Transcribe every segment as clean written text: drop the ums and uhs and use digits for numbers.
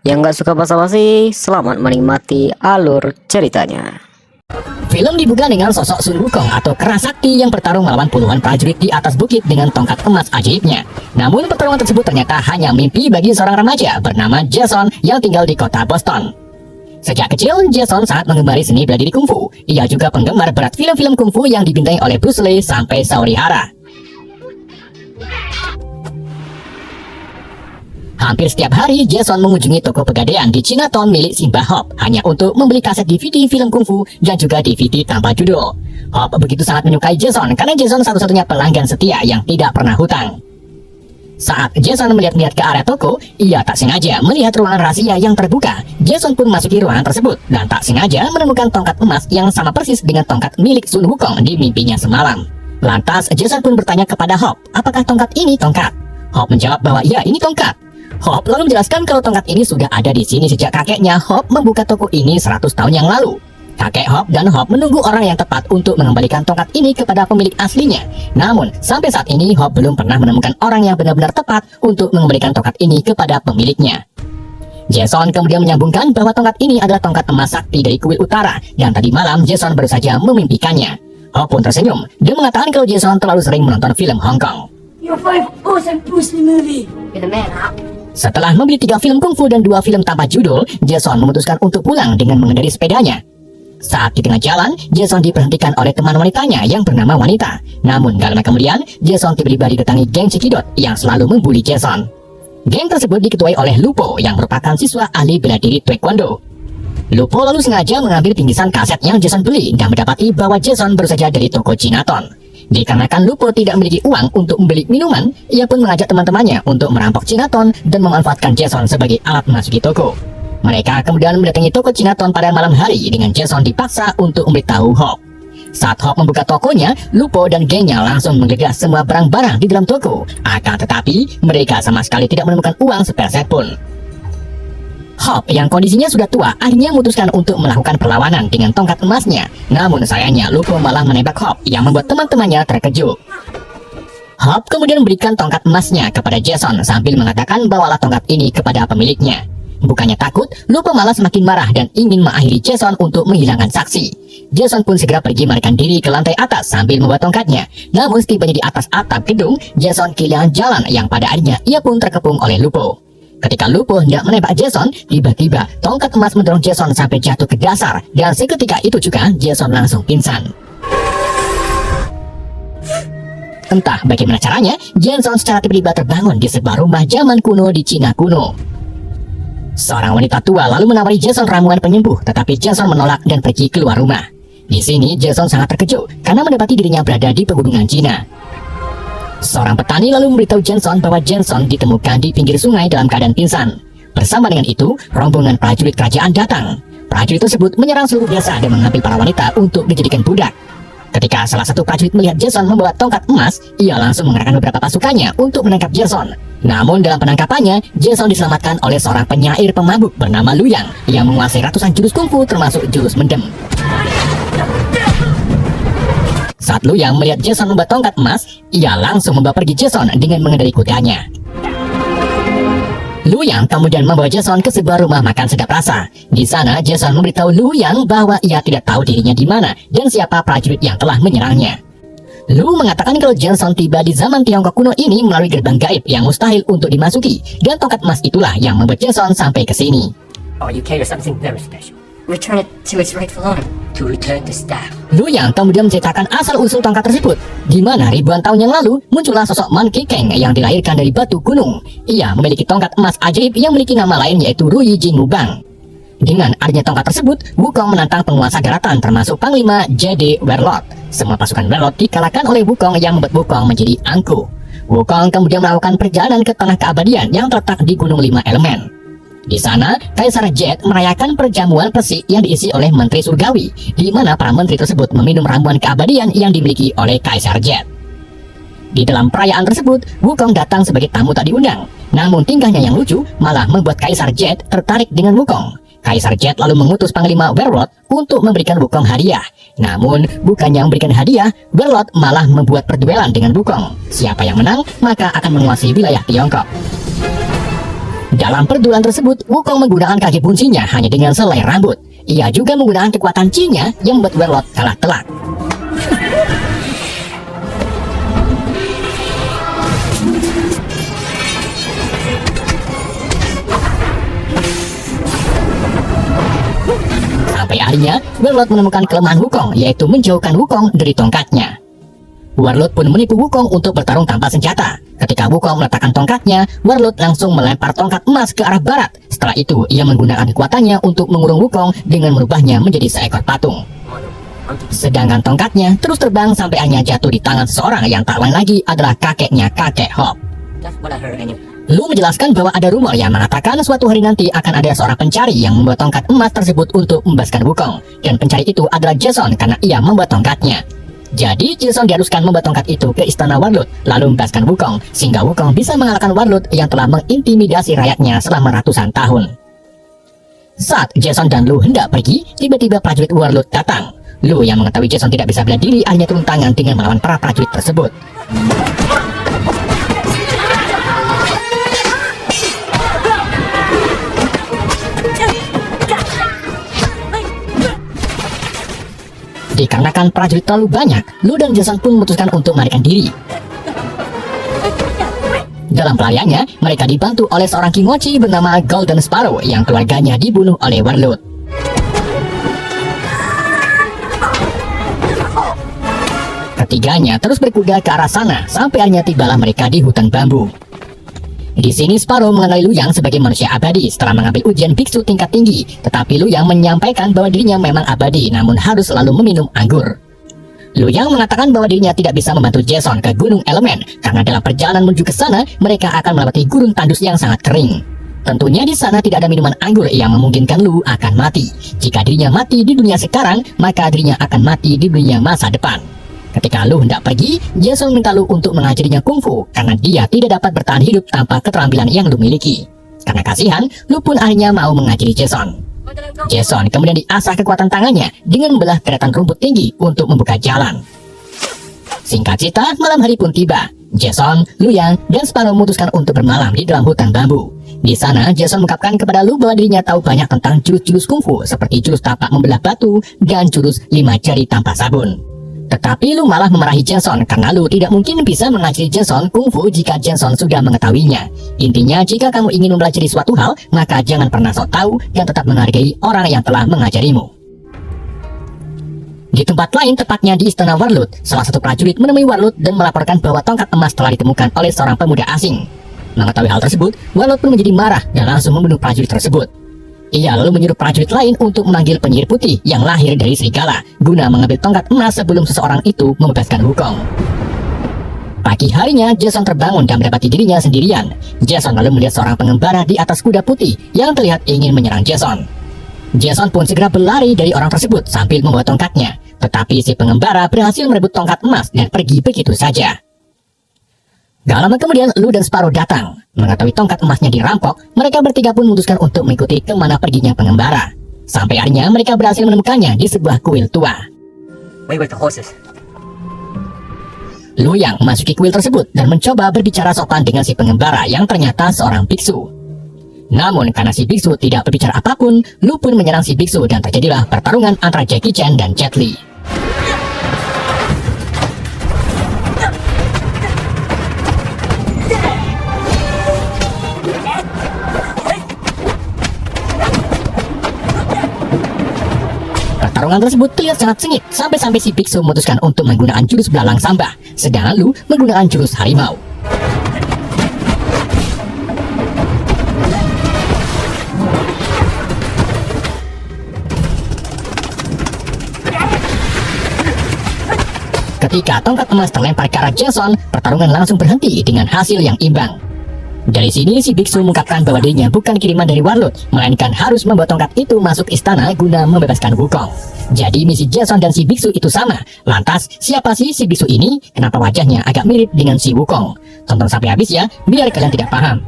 Yang nggak suka basa-basi, selamat menikmati alur ceritanya. Film dibuka dengan sosok Sun Wukong atau kera sakti yang bertarung melawan puluhan prajurit di atas bukit dengan tongkat emas ajaibnya. Namun pertarungan tersebut ternyata hanya mimpi bagi seorang remaja bernama Jason yang tinggal di kota Boston. Sejak kecil, Jason sangat menggemari seni bela diri kungfu. Ia juga penggemar berat film-film kungfu yang dibintangi oleh Bruce Lee sampai Saori Hara. Hampir setiap hari, Jason mengunjungi toko pegadaian di Chinatown milik Simbah Hop hanya untuk membeli kaset DVD film kungfu dan juga DVD tanpa judul. Hop begitu sangat menyukai Jason karena Jason satu-satunya pelanggan setia yang tidak pernah hutang. Saat Jason melihat-lihat ke area toko, ia tak sengaja melihat ruangan rahasia yang terbuka. Jason pun masuki ruangan tersebut dan tak sengaja menemukan tongkat emas yang sama persis dengan tongkat milik Sun Wukong di mimpinya semalam. Lantas, Jason pun bertanya kepada Hop, apakah tongkat ini tongkat? Hop menjawab bahwa ya, ini tongkat. Hop lalu menjelaskan kalau tongkat ini sudah ada di sini sejak kakeknya Hop membuka toko ini 100 tahun yang lalu. Kakek Hop dan Hop menunggu orang yang tepat untuk mengembalikan tongkat ini kepada pemilik aslinya. Namun, sampai saat ini Hop belum pernah menemukan orang yang benar-benar tepat untuk mengembalikan tongkat ini kepada pemiliknya. Jason kemudian menyambungkan bahwa tongkat ini adalah tongkat emas sakti dari kuil utara dan tadi malam Jason baru saja memimpikannya. Hop pun tersenyum. Dia mengatakan kalau Jason terlalu sering menonton film Hong Kong. Your five awesome Bruce Lee movie. You're the man, Hop. Setelah membeli 3 film kungfu dan 2 film tanpa judul, Jason memutuskan untuk pulang dengan mengendari sepedanya. Saat di tengah jalan, Jason diberhentikan oleh teman wanitanya yang bernama Wanita. Namun gak lama kemudian, Jason tiba-tiba didatangi geng Cekidot yang selalu membuli Jason. Geng tersebut diketuai oleh Lupo yang merupakan siswa ahli bela diri Taekwondo. Lupo lalu sengaja mengambil bingkisan kaset yang Jason beli dan mendapati bahwa Jason baru saja dari toko Chinatown. Dikarenakan Lupo tidak memiliki uang untuk membeli minuman, ia pun mengajak teman-temannya untuk merampok Chinatown dan memanfaatkan Jason sebagai alat memasuki toko. Mereka kemudian mendatangi toko Chinatown pada malam hari dengan Jason dipaksa untuk memberitahu Hop. Saat Hop membuka tokonya, Lupo dan gengnya langsung menggeledah semua barang-barang di dalam toko. Akan tetapi, mereka sama sekali tidak menemukan uang sepeser pun. Hop yang kondisinya sudah tua akhirnya memutuskan untuk melakukan perlawanan dengan tongkat emasnya. Namun sayangnya Lupo malah menembak Hop yang membuat teman-temannya terkejut. Hop kemudian memberikan tongkat emasnya kepada Jason sambil mengatakan bawalah tongkat ini kepada pemiliknya. Bukannya takut, Lupo malah semakin marah dan ingin mengakhiri Jason untuk menghilangkan saksi. Jason pun segera pergi melarikan diri ke lantai atas sambil membawa tongkatnya. Namun setibanya di atas atap gedung, Jason kehilangan jalan yang pada akhirnya ia pun terkepung oleh Lupo. Ketika Lupo hendak menembak Jason, tiba-tiba tongkat emas mendorong Jason sampai jatuh ke dasar dan seketika itu juga Jason langsung pingsan. Entah bagaimana caranya, Jason secara tiba-tiba terbangun di sebuah rumah zaman kuno di Cina kuno. Seorang wanita tua lalu menawari Jason ramuan penyembuh, tetapi Jason menolak dan pergi keluar rumah. Di sini Jason sangat terkejut karena mendapati dirinya berada di pegunungan Cina. Seorang petani lalu memberitahu Jason bahwa Jason ditemukan di pinggir sungai dalam keadaan pingsan. Bersama dengan itu, rombongan prajurit kerajaan datang. Prajurit tersebut menyerang seluruh desa dan mengambil para wanita untuk dijadikan budak. Ketika salah satu prajurit melihat Jason membawa tongkat emas, ia langsung mengerahkan beberapa pasukannya untuk menangkap Jason. Namun dalam penangkapannya, Jason diselamatkan oleh seorang penyair pemabuk bernama Lu Yang yang menguasai ratusan jurus kungfu termasuk jurus mendem. Saat Lu Yang melihat Jason membawa tongkat emas, ia langsung membawa pergi Jason dengan mengendarai kudanya. Lu Yang kemudian membawa Jason ke sebuah rumah makan sedap rasa. Di sana, Jason memberitahu Lu Yang bahwa ia tidak tahu dirinya di mana dan siapa prajurit yang telah menyerangnya. Lu mengatakan kalau Jason tiba di zaman Tiongkok kuno ini melalui gerbang gaib yang mustahil untuk dimasuki, dan tongkat emas itulah yang membuat Jason sampai ke sini. Oh, you carry something very special. Return it to its rightful owner. To return the staff. Lu Yang kemudian menceritakan asal-usul tongkat tersebut, di mana ribuan tahun yang lalu muncullah sosok Man Kekeng yang dilahirkan dari batu gunung. Ia memiliki tongkat emas ajaib yang memiliki nama lain yaitu Ruyi Jingmubang. Dengan adanya tongkat tersebut, Wukong menantang penguasa daratan termasuk Panglima J.D. Werlot. Semua pasukan Werlot dikalahkan oleh Wukong yang membuat Wukong menjadi angkuh. Wukong kemudian melakukan perjalanan ke tanah keabadian yang terletak di Gunung 5 Elemen. Di sana, Kaisar Jet merayakan perjamuan persik yang diisi oleh menteri surgawi, di mana para menteri tersebut meminum ramuan keabadian yang dimiliki oleh Kaisar Jet. Di dalam perayaan tersebut, Wukong datang sebagai tamu tak diundang. Namun tingkahnya yang lucu malah membuat Kaisar Jet tertarik dengan Wukong. Kaisar Jet lalu mengutus Panglima Werlot untuk memberikan Wukong hadiah. Namun, bukannya memberikan hadiah, Werlot malah membuat perduelan dengan Wukong. Siapa yang menang, maka akan menguasai wilayah Tiongkok. Dalam perduelan tersebut, Wukong menggunakan kaki buncinya hanya dengan selai rambut. Ia juga menggunakan kekuatan Chi-nya yang membuat Warlord kalah telak. Sampai akhirnya, Warlord menemukan kelemahan Wukong, yaitu menjauhkan Wukong dari tongkatnya. Warlord pun menipu Wukong untuk bertarung tanpa senjata. Ketika Wukong meletakkan tongkatnya, Warlord langsung melempar tongkat emas ke arah barat. Setelah itu, ia menggunakan kekuatannya untuk mengurung Wukong dengan merubahnya menjadi seekor patung. Sedangkan tongkatnya terus terbang sampai akhirnya jatuh di tangan seseorang yang tak lain lagi adalah kakeknya kakek Hop. That's what I heard anyway. Lu menjelaskan bahwa ada rumor yang mengatakan suatu hari nanti akan ada seorang pencari yang membawa tongkat emas tersebut untuk membebaskan Wukong. Dan pencari itu adalah Jason karena ia membawa tongkatnya. Jadi Jason diharuskan membawa tongkat itu ke istana Warlord lalu membebaskan Wukong, sehingga Wukong bisa mengalahkan Warlord yang telah mengintimidasi rakyatnya selama ratusan tahun. Saat Jason dan Lu hendak pergi, tiba-tiba prajurit Warlord datang. Lu yang mengetahui Jason tidak bisa bela diri akhirnya turun tangan dengan melawan para prajurit tersebut. Dikarenakan prajurit terlalu banyak, Lu dan Jason pun memutuskan untuk melarikan diri. Dalam pelariannya, mereka dibantu oleh seorang Kimochi bernama Golden Sparrow yang keluarganya dibunuh oleh Warlord. Ketiganya terus berkuda ke arah sana sampai akhirnya tibalah mereka di hutan bambu. Di sini Sparrow mengenali Lu Yang sebagai manusia abadi setelah mengambil ujian biksu tingkat tinggi. Tetapi Lu Yang menyampaikan bahwa dirinya memang abadi namun harus selalu meminum anggur. Lu Yang mengatakan bahwa dirinya tidak bisa membantu Jason ke Gunung Elemen karena dalam perjalanan menuju ke sana mereka akan melewati gurun tandus yang sangat kering. Tentunya di sana tidak ada minuman anggur yang memungkinkan Lu akan mati. Jika dirinya mati di dunia sekarang, maka dirinya akan mati di dunia masa depan. Ketika Lu hendak pergi, Jason minta Lu untuk mengajarinya kungfu karena dia tidak dapat bertahan hidup tanpa keterampilan yang Lu miliki. Karena kasihan, Lu pun akhirnya mau mengajari Jason. Jason kemudian diasah kekuatan tangannya dengan membelah deretan rumput tinggi untuk membuka jalan. Singkat cerita, malam hari pun tiba. Jason, Lu Yang, dan Sparrow memutuskan untuk bermalam di dalam hutan bambu. Di sana, Jason mengungkapkan kepada Lu bahwa dirinya tahu banyak tentang jurus-jurus kungfu seperti jurus tapak membelah batu dan jurus 5 jari tanpa sabun. Tetapi Lu malah memarahi Jason karena Lu tidak mungkin bisa mengajari Jason kungfu jika Jason sudah mengetahuinya. Intinya, jika kamu ingin mempelajari suatu hal, maka jangan pernah sok tahu dan tetap menghargai orang yang telah mengajarimu. Di tempat lain, tepatnya di istana Warlord, salah satu prajurit menemui Warlord dan melaporkan bahwa tongkat emas telah ditemukan oleh seorang pemuda asing. Mengetahui hal tersebut, Warlord pun menjadi marah dan langsung membunuh prajurit tersebut. Ia lalu menyuruh prajurit lain untuk memanggil penyihir putih yang lahir dari serigala guna mengambil tongkat emas sebelum seseorang itu membebaskan Wukong. Pagi harinya, Jason terbangun dan mendapati dirinya sendirian. Jason lalu melihat seorang pengembara di atas kuda putih yang terlihat ingin menyerang Jason. Jason pun segera berlari dari orang tersebut sambil membawa tongkatnya. Tetapi si pengembara berhasil merebut tongkat emas dan pergi begitu saja. Gak lama kemudian, Lu dan Sparrow datang. Mengetahui tongkat emasnya dirampok, mereka bertiga pun memutuskan untuk mengikuti kemana perginya pengembara. Sampai akhirnya mereka berhasil menemukannya di sebuah kuil tua. Wait with the horses. Lu Yang memasuki kuil tersebut dan mencoba berbicara sopan dengan si pengembara yang ternyata seorang biksu. Namun karena si biksu tidak berbicara apapun, Lu pun menyerang si biksu dan terjadilah pertarungan antara Jackie Chan dan Jet Li. Pertarungan tersebut terlihat sangat sengit sampai-sampai si biksu memutuskan untuk menggunakan jurus belalang sambah, sedangkan Lu menggunakan jurus harimau. Ketika tongkat emas terlempar ke arah Jason, pertarungan langsung berhenti dengan hasil yang imbang. Dari sini si biksu mengungkapkan bahwa dirinya bukan kiriman dari Warlord, melainkan harus membawa tongkat itu masuk istana guna membebaskan Wukong. Jadi misi Jason dan si biksu itu sama. Lantas, siapa sih si biksu ini? Kenapa wajahnya agak mirip dengan si Wukong? Tonton sampai habis ya, biar kalian tidak paham.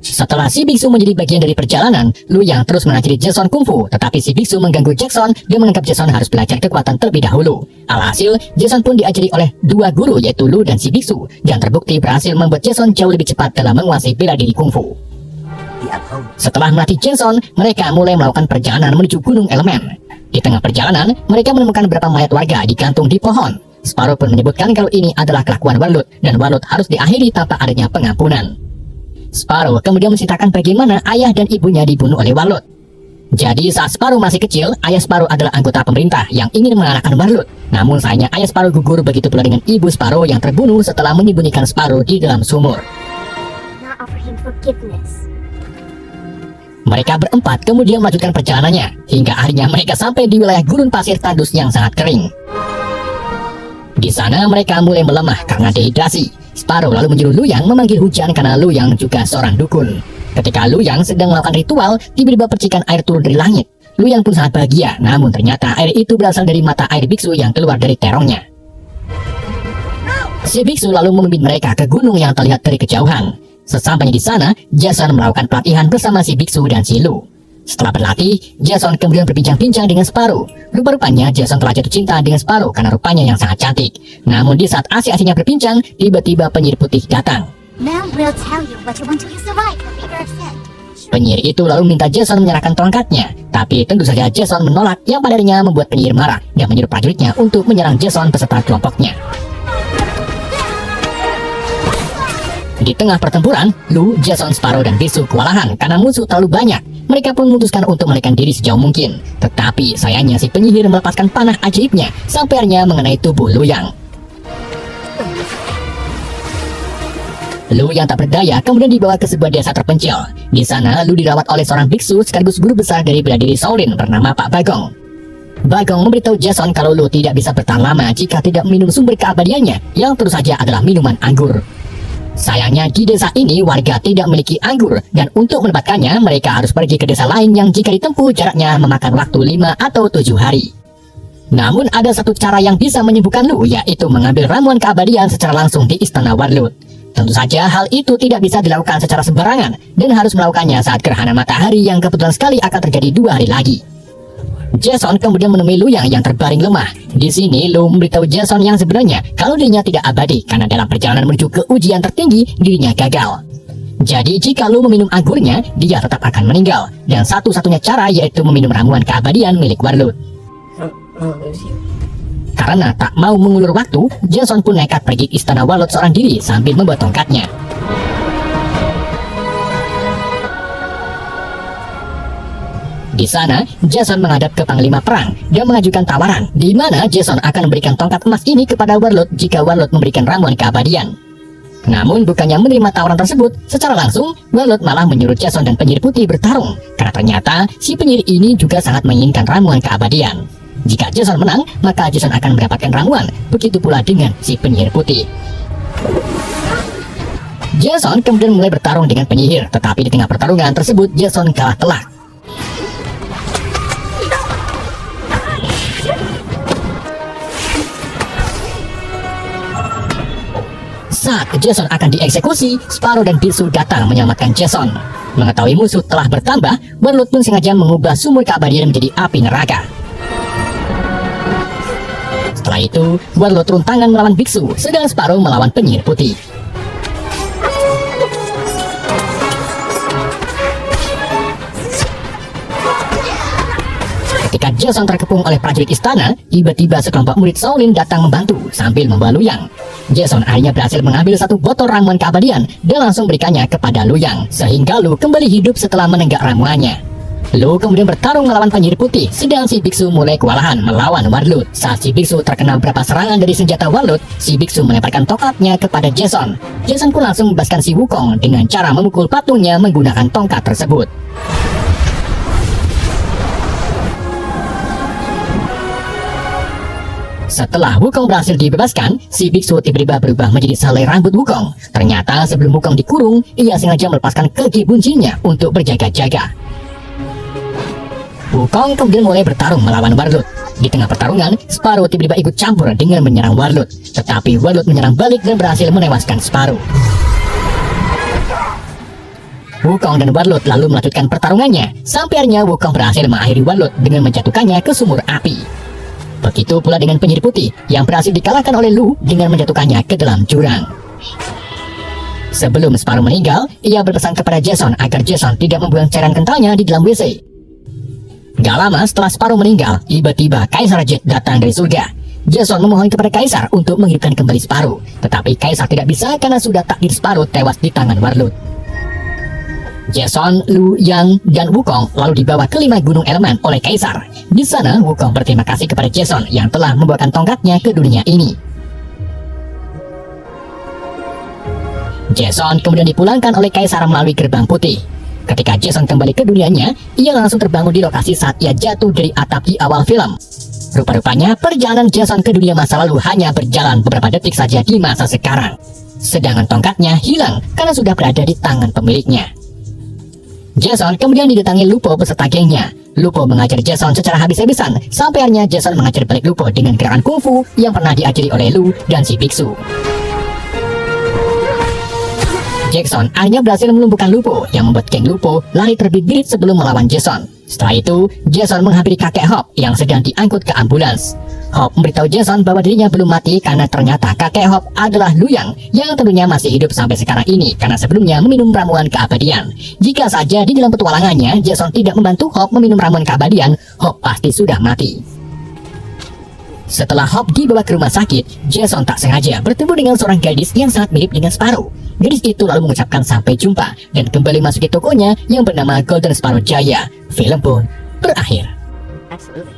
Setelah si biksu menjadi bagian dari perjalanan, Lu Yang terus mengajari Jason kungfu, tetapi si biksu mengganggu Jackson dan menganggap Jason harus belajar kekuatan terlebih dahulu. Alhasil, Jason pun diajari oleh dua guru yaitu Lu dan si biksu, dan terbukti berhasil membuat Jason jauh lebih cepat dalam menguasai bela diri kungfu. Setelah melatih Jason, mereka mulai melakukan perjalanan menuju Gunung Elemen. Di tengah perjalanan, mereka menemukan beberapa mayat warga digantung di pohon. Sparrow pun menyebutkan kalau ini adalah kelakuan Warlord, dan Warlord harus diakhiri tanpa adanya pengampunan. Sparrow kemudian menceritakan bagaimana ayah dan ibunya dibunuh oleh Warlord. Jadi saat Sparrow masih kecil, ayah Sparrow adalah anggota pemerintah yang ingin mengalahkan Warlord. Namun sayangnya ayah Sparrow gugur, begitu pula dengan ibu Sparrow yang terbunuh setelah menyembunyikan Sparrow di dalam sumur. Not offer him forgiveness. Mereka berempat kemudian melanjutkan perjalanannya, hingga akhirnya mereka sampai di wilayah gurun pasir tandus yang sangat kering. Di sana mereka mulai melemah karena dehidrasi. Sparrow lalu menyuruh Lu Yang memanggil hujan karena Lu Yang juga seorang dukun. Ketika Lu Yang sedang melakukan ritual, tiba-tiba percikan air turun dari langit. Lu Yang pun sangat bahagia, namun ternyata air itu berasal dari mata air biksu yang keluar dari terongnya. Si biksu lalu memimpin mereka ke gunung yang terlihat dari kejauhan. Sesampainya di sana, Jason melakukan pelatihan bersama si biksu dan si Lu. Setelah berlatih, Jason kemudian berbincang-bincang dengan Sparrow. Rupa-rupanya Jason telah jatuh cinta dengan Sparrow karena rupanya yang sangat cantik. Namun di saat asik-asiknya berbincang, tiba-tiba penyihir putih datang. Mel will tell you what you want to survive the bigger set. Penyihir itu lalu minta Jason menyerahkan tongkatnya. Tapi tentu saja Jason menolak, yang pada akhirnya membuat penyihir marah dan menyuruh prajuritnya untuk menyerang Jason beserta kelompoknya. Di tengah pertempuran, Lu, Jason, Sparrow, dan biksu kewalahan karena musuh terlalu banyak. Mereka pun memutuskan untuk melarikan diri sejauh mungkin. Tetapi sayangnya si penyihir melepaskan panah ajaibnya sampai akhirnya mengenai tubuh Lu Yang. Lu yang tak berdaya kemudian dibawa ke sebuah desa terpencil. Di sana, Lu dirawat oleh seorang biksu sekaligus guru besar dari bela diri Shaolin bernama Pak Bagong. Bagong memberitahu Jason kalau Lu tidak bisa bertahan lama jika tidak minum sumber keabadiannya, yang tentu saja adalah minuman anggur. Sayangnya di desa ini warga tidak memiliki anggur, dan untuk mendapatkannya mereka harus pergi ke desa lain yang jika ditempuh jaraknya memakan waktu 5 atau 7 hari. Namun ada satu cara yang bisa menyembuhkan Lu, yaitu mengambil ramuan keabadian secara langsung di istana Warlord. Tentu saja hal itu tidak bisa dilakukan secara sembarangan, dan harus melakukannya saat gerhana matahari yang kebetulan sekali akan terjadi 2 hari lagi. Jason kemudian menemui Lu yang terbaring lemah. Di sini Lu memberitahu Jason yang sebenarnya kalau dirinya tidak abadi karena dalam perjalanan menuju ke ujian tertinggi dirinya gagal. Jadi jika Lu meminum anggurnya, dia tetap akan meninggal, dan satu-satunya cara yaitu meminum ramuan keabadian milik Warlord. Karena tak mau mengulur waktu, Jason pun nekat pergi ke istana Warlord seorang diri sambil membawa tongkatnya. Di sana, Jason menghadap ke panglima perang dan mengajukan tawaran di mana Jason akan memberikan tongkat emas ini kepada Warlord jika Warlord memberikan ramuan keabadian. Namun bukannya menerima tawaran tersebut secara langsung, Warlord malah menyuruh Jason dan penyihir putih bertarung karena ternyata si penyihir ini juga sangat menginginkan ramuan keabadian. Jika Jason menang, maka Jason akan mendapatkan ramuan, begitu pula dengan si penyihir putih. Jason kemudian mulai bertarung dengan penyihir, tetapi di tengah pertarungan tersebut Jason kalah telak. Saat Jason akan dieksekusi, Sparrow dan biksu datang menyelamatkan Jason. Mengetahui musuh telah bertambah, Warlord pun sengaja mengubah sumur keabadian menjadi api neraka. Setelah itu, Warlord turun tangan melawan biksu, sedang Sparrow melawan penyihir putih. Ketika Jason terkepung oleh prajurit istana, tiba-tiba sekelompok murid Shaolin datang membantu sambil membawa Lu Yang. Jason akhirnya berhasil mengambil satu botol ramuan keabadian dan langsung berikannya kepada Lu Yang, sehingga Lu kembali hidup setelah menenggak ramuannya. Lu kemudian bertarung melawan penyihir putih, sedang si biksu mulai kewalahan melawan Warlord. Saat si biksu terkena beberapa serangan dari senjata Warlord, si biksu melemparkan tongkatnya kepada Jason. Jason pun langsung membebaskan si Wukong dengan cara memukul patungnya menggunakan tongkat tersebut. Setelah Wukong berhasil dibebaskan, si biksu tiba-tiba berubah menjadi sehelai rambut Wukong. Ternyata sebelum Wukong dikurung, ia sengaja melepaskan kaki buncinya untuk berjaga-jaga. Wukong kemudian mulai bertarung melawan Warlord. Di tengah pertarungan, Sparrow tiba-tiba ikut campur dengan menyerang Warlord. Tetapi Warlord menyerang balik dan berhasil menewaskan Sparrow. Wukong dan Warlord lalu melanjutkan pertarungannya, sampai akhirnya Wukong berhasil mengakhiri Warlord dengan menjatuhkannya ke sumur api. Begitu pula dengan penyihir putih yang berhasil dikalahkan oleh Lu dengan menjatuhkannya ke dalam jurang. Sebelum Sparrow meninggal, ia berpesan kepada Jason agar Jason tidak membuang cairan kentalnya di dalam WC. Gak lama setelah Sparrow meninggal, tiba-tiba Kaisar Jet datang dari surga. Jason memohon kepada Kaisar untuk menghidupkan kembali Sparrow, tetapi Kaisar tidak bisa karena sudah takdir Sparrow tewas di tangan Warlord. Jason, Lu, Yang, dan Wukong lalu dibawa ke 5 gunung elemen oleh Kaisar. Di sana, Wukong berterima kasih kepada Jason yang telah membawakan tongkatnya ke dunia ini. Jason kemudian dipulangkan oleh Kaisar melalui gerbang putih. Ketika Jason kembali ke dunianya, ia langsung terbangun di lokasi saat ia jatuh dari atap di awal film. Rupa-rupanya, perjalanan Jason ke dunia masa lalu hanya berjalan beberapa detik saja di masa sekarang. Sedangkan tongkatnya hilang karena sudah berada di tangan pemiliknya. Jason kemudian didatangi Lupo beserta gengnya. Lupo mengajar Jason secara habis-habisan, sampai akhirnya Jason mengajar balik Lupo dengan gerakan kungfu yang pernah diajari oleh Lu dan si biksu. Jackson akhirnya berhasil melumpuhkan Lupo yang membuat geng Lupo lari terbirit-birit sebelum melawan Jason. Setelah itu, Jason menghampiri kakek Hop yang sedang diangkut ke ambulans. Hop memberitahu Jason bahwa dirinya belum mati karena ternyata kakek Hop adalah Luyang yang tentunya masih hidup sampai sekarang ini karena sebelumnya meminum ramuan keabadian. Jika saja di dalam petualangannya Jason tidak membantu Hop meminum ramuan keabadian, Hop pasti sudah mati. Setelah Hop dibawa ke rumah sakit, Jason tak sengaja bertemu dengan seorang gadis yang sangat mirip dengan Sparrow. Gadis itu lalu mengucapkan sampai jumpa dan kembali masuk ke tokonya yang bernama Golden Sparrow Jaya. Film pun berakhir. Absolutely.